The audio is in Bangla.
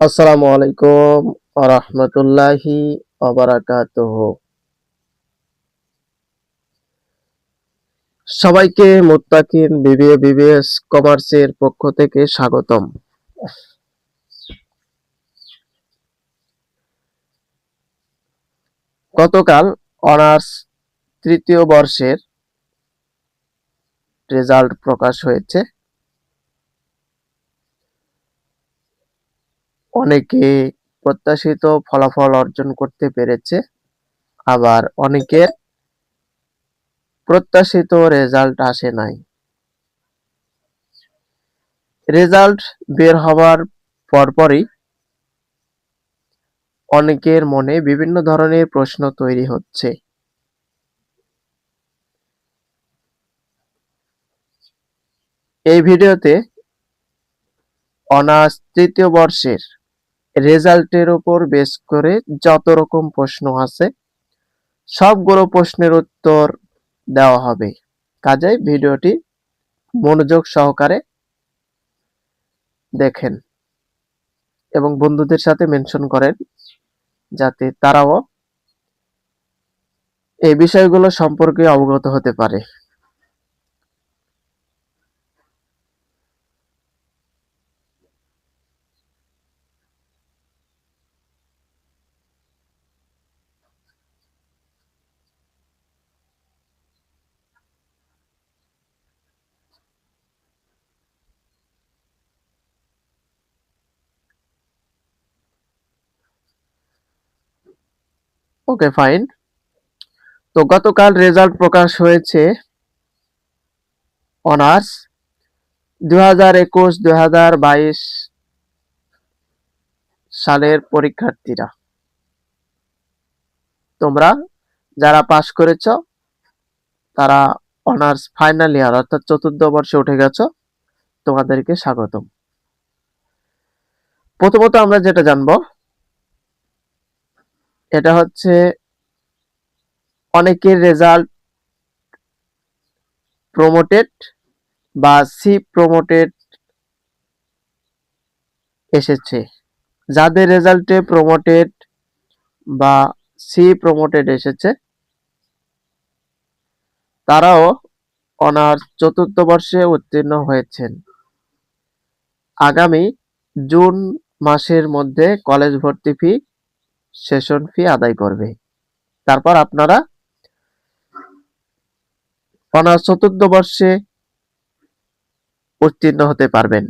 আসসালামু আলাইকুম ওয়া রাহমাতুল্লাহি ওয়া বারাকাতুহু। সবাইকে মুত্তাকিন বিবিএস কমার্সের পক্ষ থেকে স্বাগতম। গতকাল অনার্স তৃতীয় বর্ষের রেজাল্ট প্রকাশ হয়েছে। অনেকে প্রত্যাশিত ফলাফল অর্জন করতে পেরেছে, আবার অনেকের প্রত্যাশিত রেজাল্ট আসে নাই। রেজাল্ট বের হবার পরপরই অনেকের মনে বিভিন্ন ধরনের প্রশ্ন তৈরি হচ্ছে। এই ভিডিওতে অনার্স তৃতীয় বর্ষের রেজাল্টের উপর বেস করে যত রকম প্রশ্ন আছে সবগুলো প্রশ্নের উত্তর দেওয়া হবে। কাজেই ভিডিওটি মনোযোগ সহকারে দেখেন এবং বন্ধুদের সাথে মেনশন করেন যাতে তারাও এই বিষয়গুলো সম্পর্কে অবগত হতে পারে। ওকে, ফাইন। তো গতকাল রেজাল্ট প্রকাশ হয়েছে অনার্স 2021-2022 সালের পরীক্ষার্থীরা। তোমরা যারা পাশ করেছ তারা অনার্স ফাইনাল ইয়ার অর্থাৎ চতুর্থ বর্ষে উঠে গেছো, তোমাদেরকে স্বাগতম। প্রথমত আমরা যেটা জানবো এটা হচ্ছে অনেকের রেজাল্ট প্রমোটেড বা সি প্রমোটেড এসেছে। যাদের রেজাল্টে প্রমোটেড বা সি প্রমোটেড এসেছে তারাও অনার্স চতুর্থ বর্ষে উত্তীর্ণ হয়েছেন। আগামী জুন মাসের মধ্যে কলেজ ভর্তি ফি, সেশন ফি আদায় করবে। তারপর আপনারা অনার্স চতুর্থ বর্ষে উত্তীর্ণ হতে পারবেন।